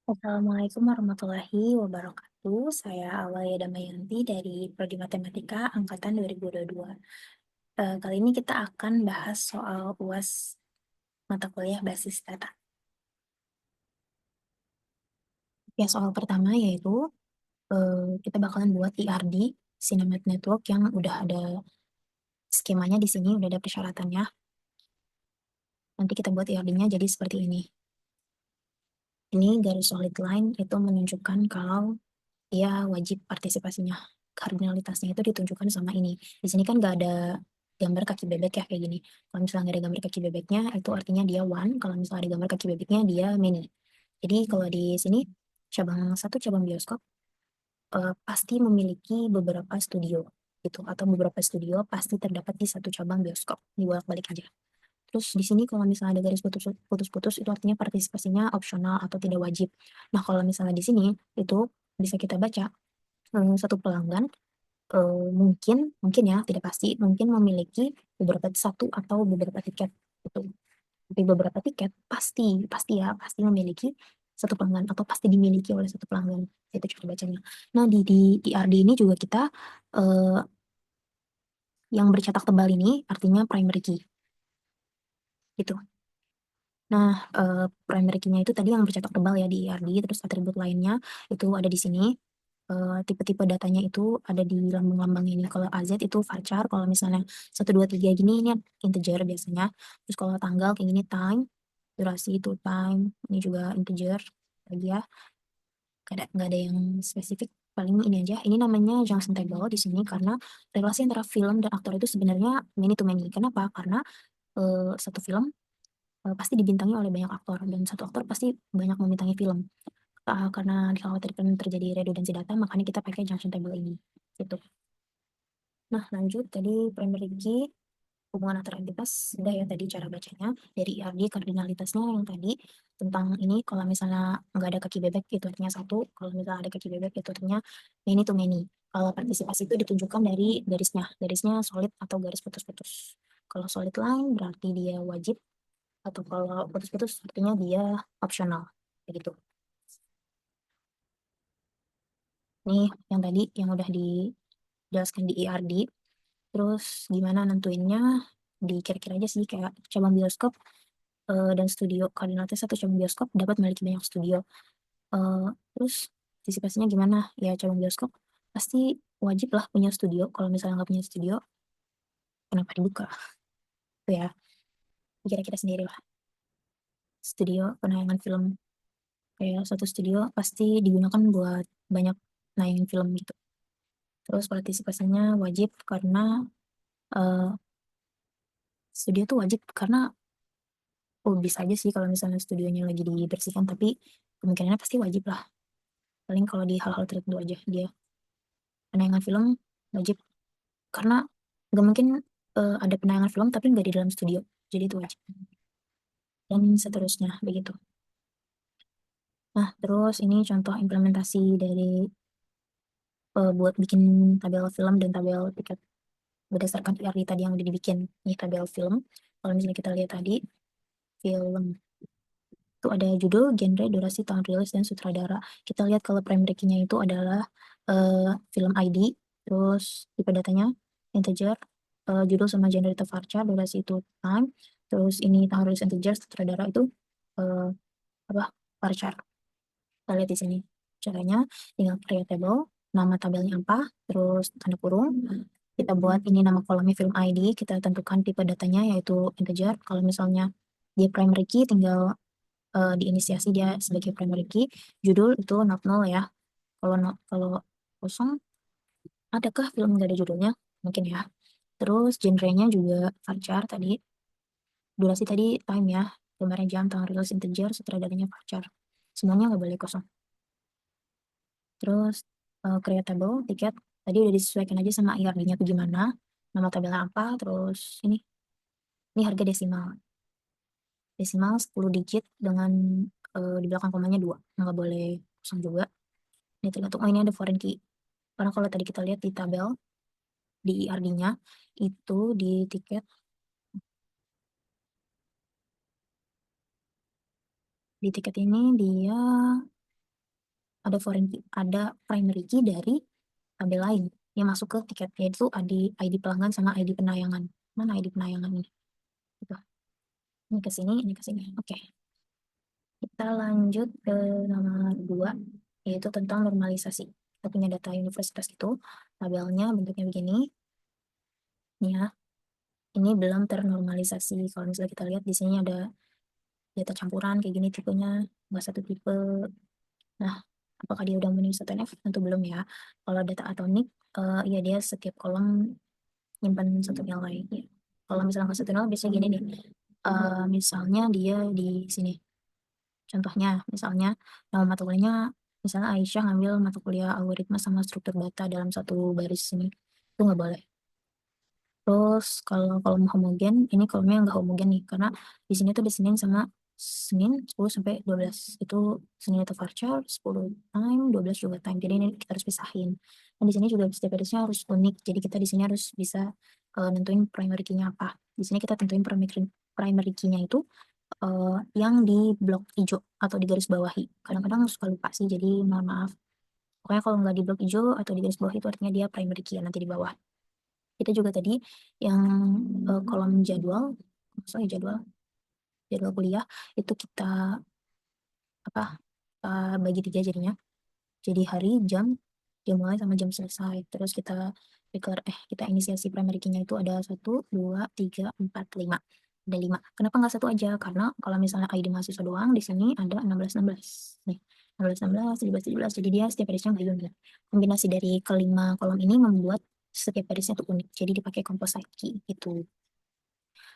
Assalamualaikum warahmatullahi wabarakatuh. Saya Aulia Damayanti dari Prodi Matematika Angkatan 2022. Kali ini kita akan bahas soal UAS mata kuliah basis data. Ya, soal pertama yaitu kita bakalan buat IRD, Cinemat Network yang udah ada skemanya di sini, udah ada persyaratannya. Nanti kita buat IRD-nya jadi seperti ini. Ini garis solid line itu menunjukkan kalau dia wajib partisipasinya. Kardinalitasnya itu ditunjukkan sama ini. Di sini kan nggak ada gambar kaki bebek ya kayak gini. Kalau misalnya nggak ada gambar kaki bebeknya, itu artinya dia one. Kalau misalnya ada gambar kaki bebeknya, dia many. Jadi kalau di sini cabang bioskop pasti memiliki beberapa studio gitu, atau beberapa studio pasti terdapat di satu cabang bioskop. Dibolak-balik aja. Terus di sini kalau misalnya ada garis putus-putus itu artinya partisipasinya opsional atau tidak wajib. Nah, kalau misalnya di sini itu bisa kita baca satu pelanggan mungkin mungkin ya tidak pasti mungkin memiliki beberapa satu atau beberapa tiket gitu. Tapi beberapa tiket pasti pasti ya pasti memiliki satu pelanggan atau pasti dimiliki oleh satu pelanggan. Itu cara bacanya. Nah, di RD ini juga kita eh, yang bercetak tebal ini artinya primary key gitu. Nah, primary key-nya itu tadi yang bercetak tebal ya di ERD, terus atribut lainnya itu ada di sini. Tipe-tipe datanya itu ada di lambang-lambang ini. Kalau AZ itu varchar, kalau misalnya 1, 2, 3 gini ini integer biasanya. Terus kalau tanggal kayak gini time, durasi itu time, ini juga integer lagi ya. Nggak ada yang spesifik, paling ini aja. Ini namanya junction table di sini karena relasi antara film dan aktor itu sebenarnya many to many. Kenapa? Karena satu film pasti dibintangi oleh banyak aktor dan satu aktor pasti banyak membintangi film. Karena dikhawatirkan terjadi redundansi data, makanya kita pakai junction table ini. Gitu. Nah, lanjut tadi primary key, hubungan antar entitas, sudah ya tadi cara bacanya. Dari IRD, kardinalitasnya yang tadi, tentang ini, kalau misalnya nggak ada kaki bebek, itu artinya satu. Kalau misalnya ada kaki bebek, itu artinya many to many. Kalau partisipasi itu ditunjukkan dari garisnya. Garisnya solid atau garis putus-putus. Kalau solid line berarti dia wajib, atau kalau putus-putus artinya dia opsional. Begitu. Nih, yang tadi yang udah dijelaskan di IRD. Terus gimana nentuinnya? Dikira-kira aja sih kayak cabang bioskop dan studio. Koordinatnya satu cabang bioskop dapat memiliki banyak studio. Terus partisipasinya gimana? Ya cabang bioskop pasti wajib lah punya studio. Kalau misalnya nggak punya studio, kenapa dibuka? Itu ya, kira-kira sendiri lah. Studio penayangan film. Kayak satu studio pasti digunakan buat banyak nayangin film gitu. Terus partisipasinya wajib karena eh, studio tuh wajib karena bisa aja sih kalau misalnya studionya lagi dibersihkan, tapi kemungkinannya pasti wajib lah. Paling kalau di hal-hal tertentu aja dia penayangan film wajib karena nggak mungkin ada penayangan film tapi nggak di dalam studio. Jadi itu wajib. Dan seterusnya begitu. Nah, terus ini contoh implementasi dari buat bikin tabel film dan tabel tiket berdasarkan IRD tadi yang udah dibikin. Ini tabel film. Kalau misalnya kita lihat tadi film itu ada judul, genre, durasi, tahun rilis, dan sutradara. Kita lihat kalau primary key-nya itu adalah film ID, terus tipe datanya integer, judul sama genre itu varchar, durasi itu time, terus ini tahun rilis integer, sutradara itu eh, apa varchar. Kita lihat di sini. Caranya tinggal create table, nama tabelnya apa, terus tanda kurung. Kita buat ini nama kolomnya film ID, kita tentukan tipe datanya yaitu integer. Kalau misalnya di primary key tinggal diinisiasi dia sebagai primary key. Judul itu not null ya. Kalau kosong, adakah film nggak ada judulnya? Mungkin ya. Terus genrenya juga varchar tadi. Durasi tadi time ya. Gambarnya jam, tanggal rilis integer, sutradaranya varchar. Semuanya nggak boleh kosong. Terus creatable tiket tadi udah disesuaikan aja sama IRD-nya tuh gimana. Nama tabelnya apa, terus ini harga desimal. Desimal 10 digit dengan di belakang komanya 2. Nggak boleh kosong juga. Ini tergantung, oh ini ada foreign key. Karena kalau tadi kita lihat di tabel, di IRD-nya, itu di tiket, di tiket ini dia ada primary key dari tabel lain yang masuk ke tiket, yaitu ID pelanggan sama ID penayangan. Mana ID penayangan ini? Gitu. Ini ke sini, ini ke sini. Oke. Kita lanjut ke nomor 2, yaitu tentang normalisasi. Kita punya data universitas itu, tabelnya bentuknya begini. Nih ya, ini belum ternormalisasi. Kalau misalnya kita lihat di sini ada data campuran kayak gini tipenya, nggak satu tipe. Nah, apakah dia udah memenuhi satu NF? Tentu belum ya. Kalau data atomik, ya dia setiap kolom nyimpan satu nilai. Ya. Kalau misalnya nggak satu nilai, biasanya gini nih. Misalnya dia di sini. Contohnya, misalnya nama mata kuliahnya, misalnya Aisyah ngambil mata kuliah algoritma sama struktur data dalam satu baris ini. Itu nggak boleh. Terus kalau kolom homogen, ini kolomnya nggak homogen nih, karena di sini tuh di Senin sama Senin 10 sampai 12. Itu Senin itu varchar, 10 time, 12 juga time. Jadi ini kita harus pisahin. Dan di sini juga setiap barisnya harus unik. Jadi kita di sini harus bisa nentuin primary key-nya apa. Di sini kita tentuin primary key-nya itu yang di blok hijau atau di garis bawahi. Kadang-kadang suka lupa sih, jadi mohon maaf. Pokoknya kalau nggak di blok hijau atau di garis bawah itu artinya dia primary key nanti di bawah. Kita juga tadi yang kolom jadwal, maksudnya jadwal kuliah itu kita apa bagi 3 jadinya. Jadi hari, jam mulai sama jam selesai. Terus kita inisiasi primary key-nya itu ada 1, 2, 3, 4, 5. Ada 5. Kenapa nggak satu aja? Karena kalau misalnya ID mahasiswa doang, di sini ada 16 nih. 16 17 Jadi dia setiap barisnya nggak unik. Kombinasi dari kelima kolom ini membuat setiap barisnya tuh unik. Jadi dipakai composite key gitu.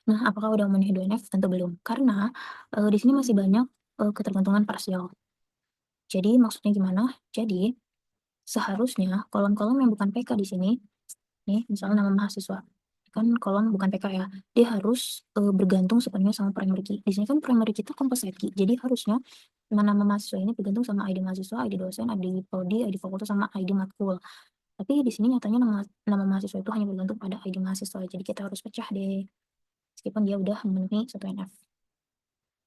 Nah, apakah udah memenuhi 2NF? Tentu belum. Karena di sini masih banyak ketergantungan parsial. Jadi maksudnya gimana? Jadi seharusnya kolom-kolom yang bukan PK di sini, nih misalnya nama mahasiswa, kan kolom bukan PK ya, dia harus bergantung sepenuhnya sama primary key. Di sini kan primary key itu composite key, jadi harusnya nama mahasiswa ini bergantung sama ID mahasiswa, ID dosen, ID prodi, ID fakultas, sama ID matkul. Tapi di sini nyatanya nama mahasiswa itu hanya bergantung pada ID mahasiswa, jadi kita harus pecah deh, meskipun dia udah memenuhi satu NF.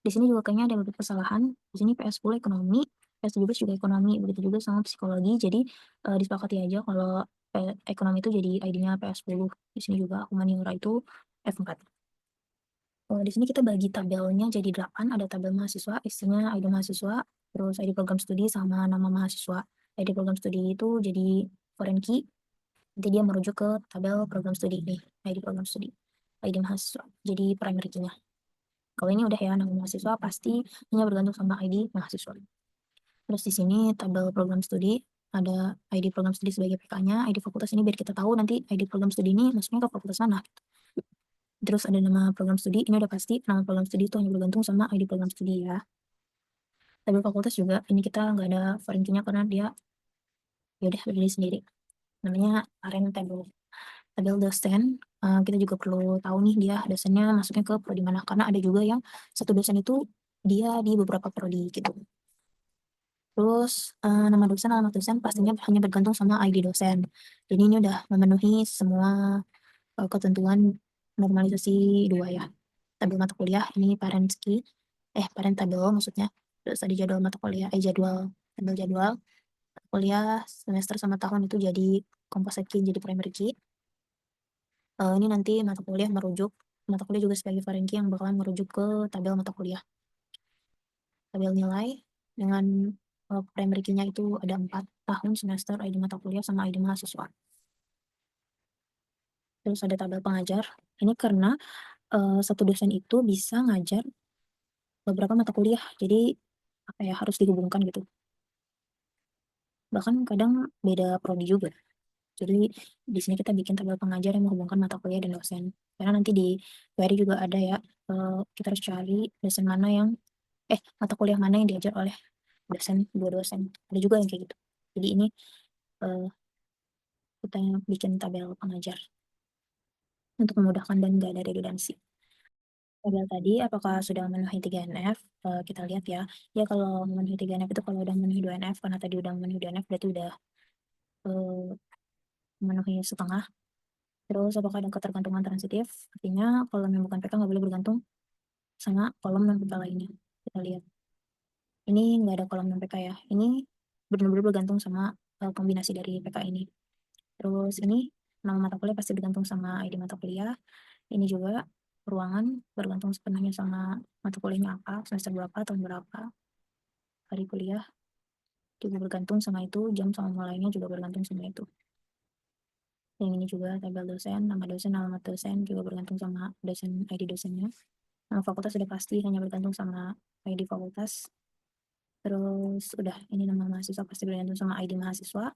Di sini juga kayaknya ada beberapa kesalahan. Di sini PS10 ekonomi, PS17 juga ekonomi, begitu juga sama psikologi. Jadi disepakati aja kalau ekonomi itu jadi ID-nya PS10. Di sini juga humaniora itu F4. Di sini kita bagi tabelnya jadi 8, ada tabel mahasiswa, isinya ID mahasiswa, terus ID program studi sama nama mahasiswa. ID program studi itu jadi foreign key, nanti dia merujuk ke tabel program studi nih, ID program studi, ID mahasiswa, jadi primary key-nya. Kalau ini udah ya, nama mahasiswa pasti hanya bergantung sama ID mahasiswa. Terus di sini tabel program studi, ada ID program studi sebagai PK-nya, ID fakultas ini biar kita tahu nanti ID program studi ini masuknya ke fakultas mana. Terus ada nama program studi, ini udah pasti nama program studi itu hanya bergantung sama ID program studi ya. Tabel fakultas juga, ini kita nggak ada foreign key-nya karena dia ya udah berdiri sendiri. Namanya parent table. Tabel dosen, kita juga perlu tahu nih dia dosennya masuknya ke prodi mana, karena ada juga yang satu dosen itu dia di beberapa prodi gitu. Terus nama dosen, alamat dosen pastinya hanya bergantung sama ID dosen. Jadi ini udah memenuhi semua ketentuan normalisasi 2 ya. Tabel mata kuliah ini parent tabel maksudnya. Terus ada jadwal mata kuliah, tabel jadwal kuliah semester sama tahun itu jadi composite key, jadi primary key. Ini nanti mata kuliah juga sebagai foreign key yang bakalan merujuk ke tabel mata kuliah. Tabel nilai dengan primary key-nya itu ada 4 tahun, semester, ID mata kuliah, sama ID mahasiswa. Terus ada tabel pengajar. Ini karena satu dosen itu bisa ngajar beberapa mata kuliah, jadi apa ya, harus dihubungkan gitu. Bahkan kadang beda prodi juga. Jadi di sini kita bikin tabel pengajar yang menghubungkan mata kuliah dan dosen. Karena nanti di query juga ada ya, kita harus cari dosen mana yang mata kuliah mana yang diajar oleh dua dosen. Ada juga yang kayak gitu. Jadi ini eh, kita bikin tabel pengajar untuk memudahkan dan nggak ada redundansi. Tabel tadi apakah sudah memenuhi 3NF? Kita lihat ya. Ya kalau memenuhi 3NF itu kalau udah memenuhi 2NF, karena tadi udah memenuhi 2NF berarti udah eh, memenuhi setengah. Terus apakah ada ketergantungan transitif? Artinya kolom yang bukan PK nggak boleh bergantung sama kolom non PK lainnya. Kita lihat. Ini nggak ada kolom non PK ya. Ini benar-benar bergantung sama kombinasi dari PK ini. Terus ini nama mata kuliah pasti bergantung sama ID mata kuliah. Ini juga ruangan bergantung sepenuhnya sama mata kuliahnya apa, semester berapa, tahun berapa, hari kuliah juga bergantung sama itu, jam sama mulainya juga bergantung sama itu. Yang ini juga tabel dosen, nama dosen, alamat dosen juga bergantung sama dosen, ID dosennya. Nama fakultas sudah pasti hanya bergantung sama ID fakultas. Terus udah, ini nama mahasiswa pasti bergantung sama ID mahasiswa.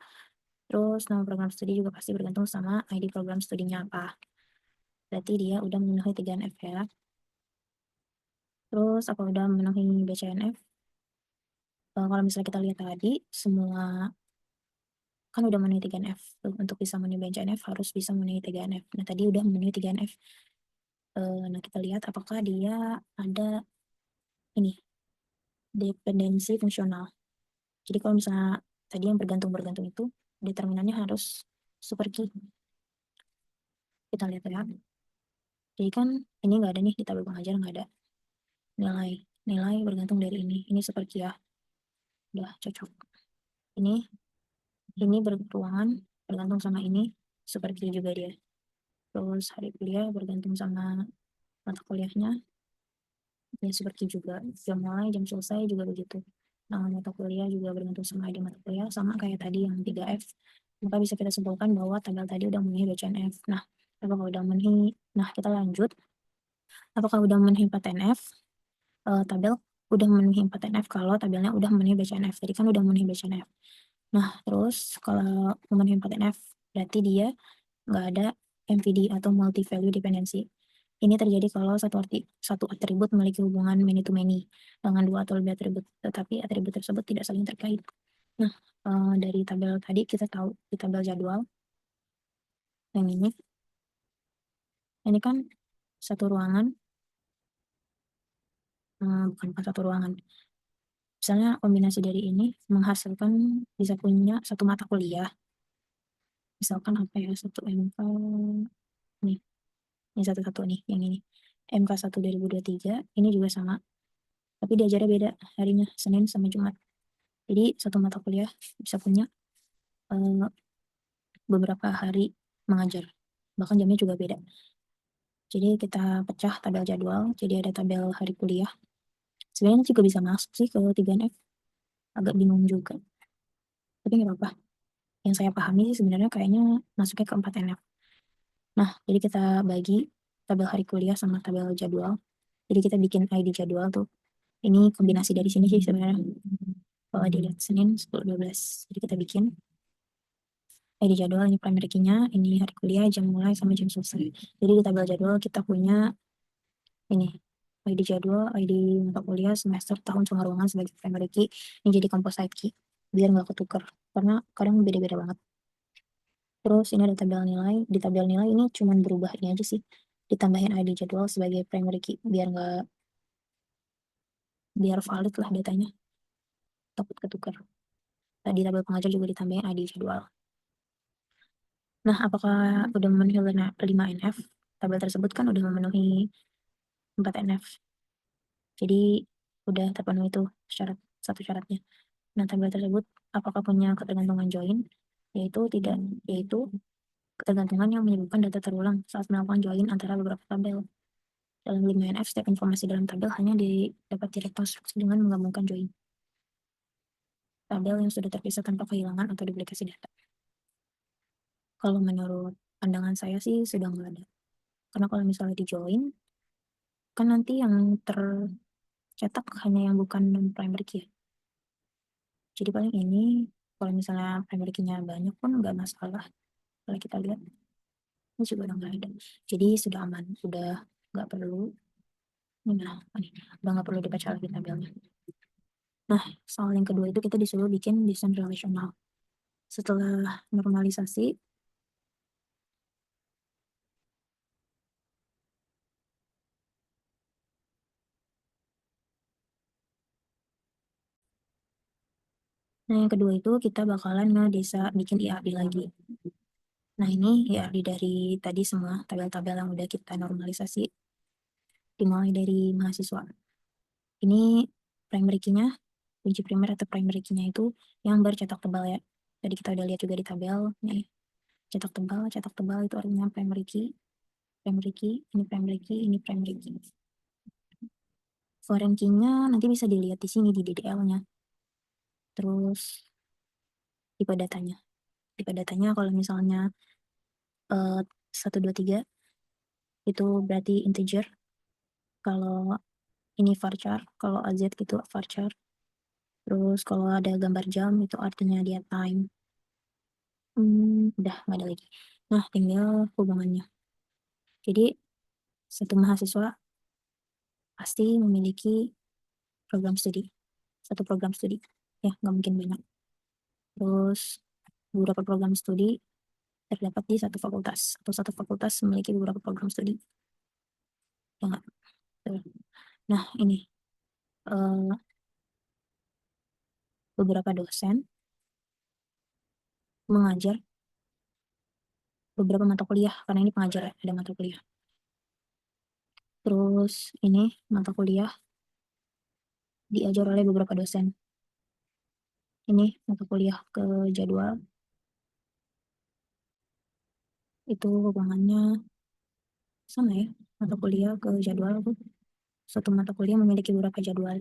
Terus nama program studi juga pasti bergantung sama ID program studinya apa. Berarti dia udah memenuhi 3NF ya. Terus apa udah memenuhi BCNF? Kalau misalnya kita lihat tadi, semua kan udah memenuhi 3NF. Untuk bisa memenuhi BCNF harus bisa memenuhi 3NF. Nah tadi udah memenuhi 3NF. Nah kita lihat apakah dia ada ini, dependensi fungsional. Jadi kalau misalnya tadi yang bergantung-bergantung itu, determinannya harus super key. Kita lihat ya. Jadi kan ini nggak ada nih di tabel pengajar, nggak ada nilai. Nilai bergantung dari ini. Ini super key ya. Udah cocok. Ini berruangan bergantung sama ini, super key juga dia. Terus hari kuliah bergantung sama mata kuliahnya, ya super key juga. Jam mulai, jam selesai juga begitu. Nah, mata kuliah juga bergantung sama ID mata kuliah, sama kayak tadi yang 3F. Maka bisa kita simpulkan bahwa tabel tadi udah memenuhi BCNF. Nah, apakah udah memenuhi? Nah, kita lanjut. Apakah udah memenuhi 4NF? Tabel udah memenuhi 4NF kalau tabelnya udah memenuhi BCNF. Tadi kan udah memenuhi BCNF. Nah, terus kalau memenuhi 4NF, berarti dia nggak ada MVD atau multi value dependency. Ini terjadi kalau satu atribut memiliki hubungan many to many dengan dua atau lebih atribut, tetapi atribut tersebut tidak saling terkait. Nah, dari tabel tadi kita tahu di tabel jadwal yang ini kan satu ruangan, bukan satu ruangan. Misalnya kombinasi dari ini menghasilkan bisa punya satu mata kuliah. Misalkan apa ya, satu MK, nih, ini satu-satu nih, yang ini. MK 1 2023, ini juga sama. Tapi diajarnya beda harinya, Senin sama Jumat. Jadi satu mata kuliah bisa punya beberapa hari mengajar. Bahkan jamnya juga beda. Jadi kita pecah tabel jadwal, jadi ada tabel hari kuliah. Sebenarnya juga bisa masuk sih ke 3NF. Agak bingung juga. Tapi nggak apa-apa. Yang saya pahami sih sebenarnya kayaknya masuknya ke 4NF. Nah, jadi kita bagi tabel hari kuliah sama tabel jadwal. Jadi kita bikin ID jadwal tuh. Ini kombinasi dari sini sih sebenarnya. Kalau dilihat Senin 10-12. Jadi kita bikin ID jadwal, ini primary key-nya, ini hari kuliah, jam mulai, sama jam selesai. Jadi di tabel jadwal kita punya ini, ID jadwal, ID mata kuliah, semester, tahun, sama ruangan sebagai primary key. Ini jadi composite key, biar nggak ketukar. Karena kadang beda-beda banget. Terus ini ada tabel nilai. Di tabel nilai ini cuma berubah ini aja sih. Ditambahin ID jadwal sebagai primary key, biar valid lah datanya. Takut ketukar. Di tabel pengajar juga ditambahin ID jadwal. Nah, apakah udah memenuhi 5NF? Tabel tersebut kan udah memenuhi 4NF. Jadi udah terpenuhi itu satu syaratnya. Nah, tabel tersebut apakah punya ketergantungan join? Yaitu tidak, yaitu ketergantungan yang menyebabkan data terulang saat melakukan join antara beberapa tabel. Dalam 5NF, setiap informasi dalam tabel hanya dapat direkonstruksi dengan menggabungkan join. Tabel yang sudah terpisah tanpa kehilangan atau duplikasi data. Kalau menurut pandangan saya sih sudah nggak ada. Karena kalau misalnya di join, kan nanti yang tercetak hanya yang bukan non-primary key. Jadi paling ini, kalau misalnya primary key-nya banyak pun nggak masalah. Kalau kita lihat, ini juga udah nggak ada. Jadi sudah aman, udah nggak perlu, ini, udah nggak perlu dibaca lagi tabelnya. Nah, soal yang kedua itu kita disuruh bikin desain relasional. Setelah normalisasi, nah yang kedua itu kita bakalan bikin IAD lagi. Nah ini IAD dari tadi semua tabel-tabel yang udah kita normalisasi, dimulai dari mahasiswa. Ini primary key-nya uji primer atau primary key-nya itu yang bercetak tebal ya. Tadi kita udah lihat juga di tabel nih. Cetak tebal itu artinya primary key, ini primary key, ini primary key. Foreign key-nya nanti bisa dilihat di sini di DDL-nya. Terus tipe datanya. Tipe datanya kalau misalnya 1, 2, 3 itu berarti integer. Kalau ini varchar, kalau AZ itu varchar. Terus kalau ada gambar jam itu artinya dia time. Udah nggak ada lagi. Nah, tinggal hubungannya. Jadi satu mahasiswa pasti memiliki program studi. Satu program studi. Ya, nggak mungkin banyak. Terus beberapa program studi terdapat di satu fakultas. Atau satu fakultas memiliki beberapa program studi. Ya nggak? Nah, ini beberapa dosen mengajar beberapa mata kuliah, karena ini pengajar ya, ada mata kuliah. Terus ini mata kuliah diajar oleh beberapa dosen. Ini mata kuliah ke jadwal. Itu hubungannya sama ya, mata kuliah ke jadwal. Suatu mata kuliah memiliki beberapa jadwal.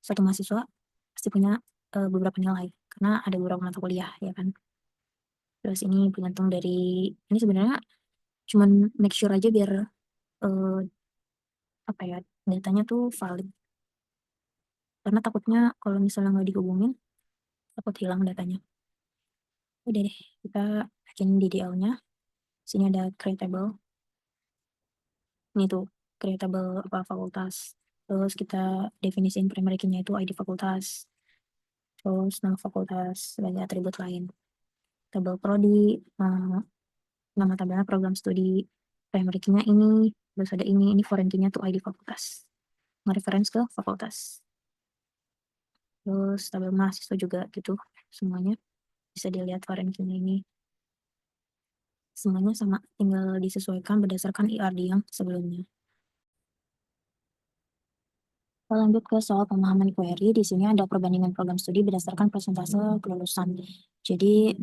Satu mahasiswa pasti punya beberapa nilai, karena ada beberapa mata kuliah, ya kan. Terus ini bergantung dari, ini sebenarnya cuman make sure aja biar apa ya, datanya tuh valid. Karena takutnya kalau misalnya nggak dihubungin, takut hilang datanya. Udah deh, kita bikin DDL-nya. Sini ada creatable. Ini tuh, creatable apa fakultas. Terus kita definisiin primary key-nya itu ID fakultas. Terus nama fakultas sebagai atribut lain. Tabel prodi, nama tabelnya program studi. Primary key-nya ini, terus ada ini foreign key-nya tuh ID fakultas. Nge-reference ke fakultas. Terus tabel mahasiswa juga gitu, semuanya. Bisa dilihat foreign key-nya ini. Semuanya sama, tinggal disesuaikan berdasarkan IRD yang sebelumnya. Kita lanjut ke soal pemahaman query. Di sini ada perbandingan program studi berdasarkan persentase kelulusan. Jadi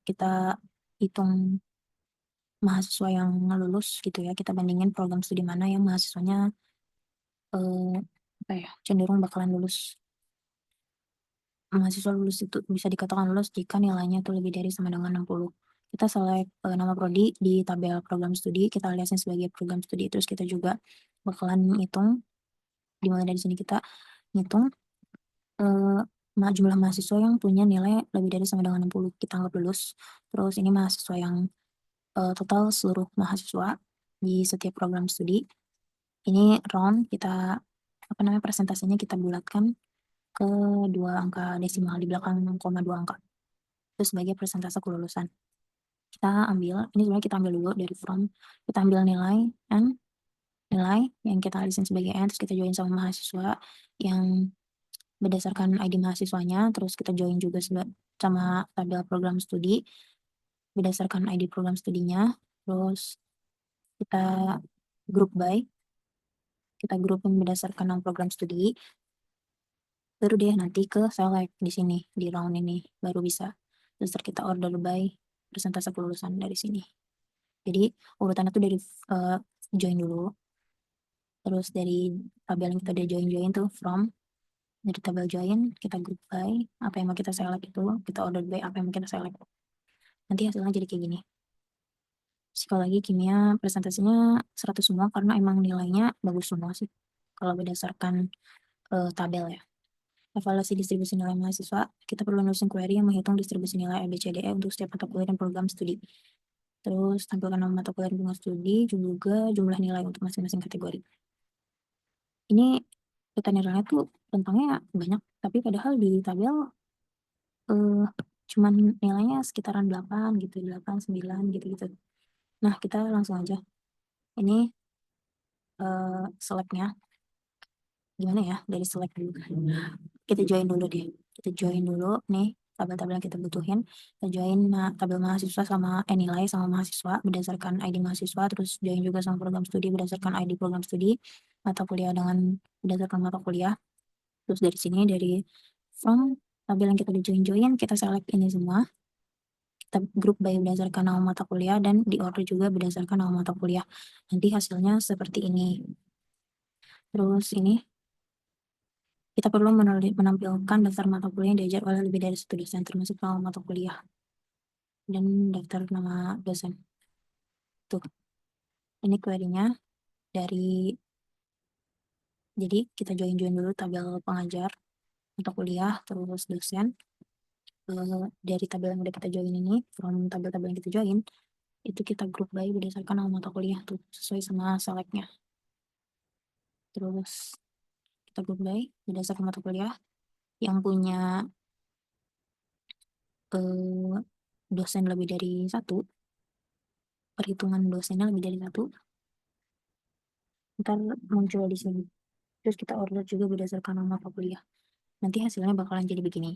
kita hitung mahasiswa yang lulus gitu ya. Kita bandingin program studi mana yang mahasiswanya apa ya, cenderung bakalan lulus. Mahasiswa lulus itu bisa dikatakan lulus jika nilainya itu lebih dari sama dengan 60. Kita select nama prodi di tabel program studi, kita aliasnya sebagai program studi. Terus kita juga bakalan hitung, dimulai dari sini kita ngitung jumlah mahasiswa yang punya nilai lebih dari sama dengan 60 kita anggap lulus. Terus ini mahasiswa yang total seluruh mahasiswa di setiap program studi. Ini round, kita apa namanya, presentasinya kita bulatkan ke 2 angka desimal di belakang 0,2 angka. Itu sebagai persentase kelulusan. Kita ambil, ini sebenarnya kita ambil dulu dari from, kita ambil nilai N, nilai yang kita alisin sebagai N, terus kita join sama mahasiswa yang berdasarkan ID mahasiswanya, terus kita join juga sama tabel program studi berdasarkan ID program studinya, terus kita group by, kita groupin berdasarkan nama program studi, baru deh nanti ke select di sini, di round ini, baru bisa. Terus kita order by persentase kelulusan dari sini. Jadi urutannya tuh dari join dulu, terus dari tabel yang kita udah join tuh from, dari tabel join kita group by apa yang mau kita select itu, kita order by apa yang mau kita select. Nanti hasilnya jadi kayak gini. Psikologi kimia presentasinya 100 semua karena emang nilainya bagus semua sih kalau berdasarkan tabel ya. Evaluasi distribusi nilai mahasiswa, kita perlu menulis query yang menghitung distribusi nilai ABCDE untuk setiap mata kuliah dan program studi. Terus tampilkan nama mata kuliah dan program studi, juga jumlah nilai untuk masing-masing kategori. Ini data nilainya tuh tentangnya banyak, tapi padahal di tabel cuman nilainya sekitaran 8 gitu, 8, 9 gitu-gitu. Nah, kita langsung aja. Ini select-nya. Gimana ya, dari select dulu. Kita join dulu deh. Kita join dulu nih tabel-tabel yang kita butuhin. Kita join tabel mahasiswa sama nilai sama mahasiswa berdasarkan ID mahasiswa. Terus join juga sama program studi berdasarkan ID program studi. Mata kuliah dengan berdasarkan mata kuliah. Terus dari sini, dari from tabel yang kita udah join, kita select ini semua. Kita grup by berdasarkan nama mata kuliah dan di order juga berdasarkan nama mata kuliah. Nanti hasilnya seperti ini. Terus ini kita perlu menampilkan daftar mata kuliah yang diajar oleh lebih dari satu dosen, termasuk nama mata kuliah dan daftar nama dosen. Tuh, ini query-nya dari, jadi kita join dulu tabel pengajar, mata kuliah, terus dosen. Dari tabel yang udah kita join ini, from tabel-tabel yang kita join, itu kita grup by berdasarkan nama mata kuliah tuh, sesuai sama select-nya. Terus kita grup by berdasarkan mata kuliah yang punya dosen lebih dari satu, perhitungan dosennya lebih dari satu, ntar muncul di sini. Terus kita order juga berdasarkan nama mata kuliah. Nanti hasilnya bakalan jadi begini.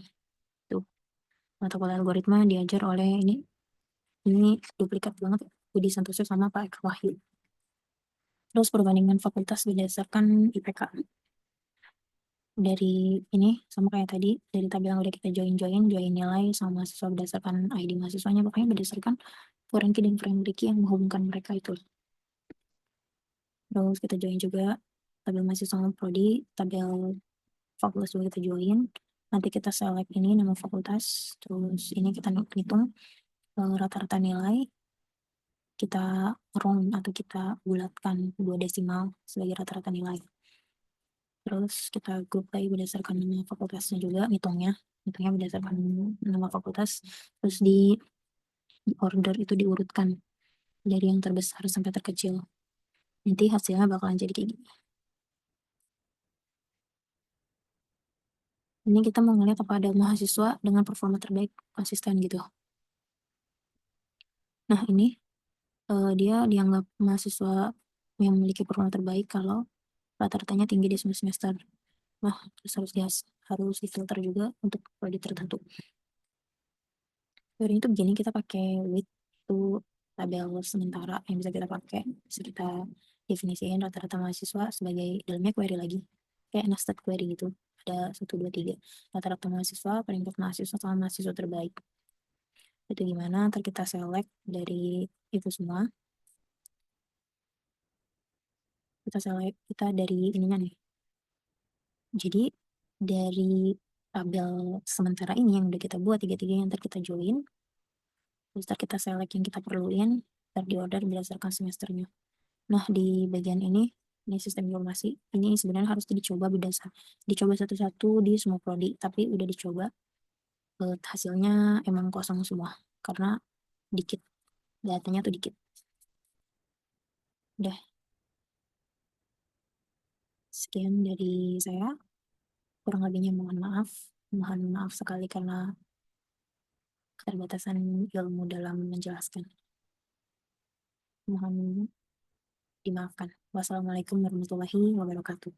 Tuh, mata kuliah algoritma diajar oleh ini duplikat banget Budi Santoso sama Pak Eka Wahyu. Terus perbandingan fakultas berdasarkan IPK. Dari ini sama kayak tadi, dari tabel yang udah kita join nilai sama mahasiswa berdasarkan ID mahasiswanya, pokoknya berdasarkan Forenki dan Fremdiki yang menghubungkan mereka itu. Terus kita join juga tabel mahasiswa sama prodi, tabel fakultas juga kita join. Nanti kita select ini nama fakultas, terus ini kita hitung rata-rata nilai, kita round atau kita bulatkan 2 desimal sebagai rata-rata nilai. Terus kita group by berdasarkan nama fakultasnya juga, hitungnya berdasarkan nama fakultas. Terus di order itu diurutkan dari yang terbesar sampai terkecil. Nanti hasilnya bakalan jadi kayak gini. Ini kita mau ngeliat apa ada mahasiswa dengan performa terbaik konsisten gitu. Nah ini dia dianggap mahasiswa yang memiliki performa terbaik kalau rata-ratanya tinggi di semester. Nah, terus harus difilter juga untuk prodi tertentu. Teori itu begini, kita pakai with to tabel sementara yang bisa kita pakai. Bisa kita definisikan rata-rata mahasiswa sebagai dalamnya query lagi. Kayak nested query gitu. Ada 1, 2, 3. Rata-rata mahasiswa, peringkat mahasiswa, sama mahasiswa terbaik. Itu gimana? Ntar kita select dari itu semua. Kita select, kita dari ininya nih. Jadi dari tabel sementara ini yang udah kita buat, tiga-tiga yang ntar kita join, terus ntar kita select yang kita perluin, ntar di order berdasarkan semesternya. Nah, di bagian ini sistem informasi, ini sebenarnya harus dicoba satu-satu di semua prodi, tapi udah dicoba, hasilnya emang kosong semua, karena dikit, datanya tuh dikit. Udah, sekian dari saya, kurang lebihnya mohon maaf sekali karena keterbatasan ilmu dalam menjelaskan. Mohon dimaafkan. Wassalamualaikum warahmatullahi wabarakatuh.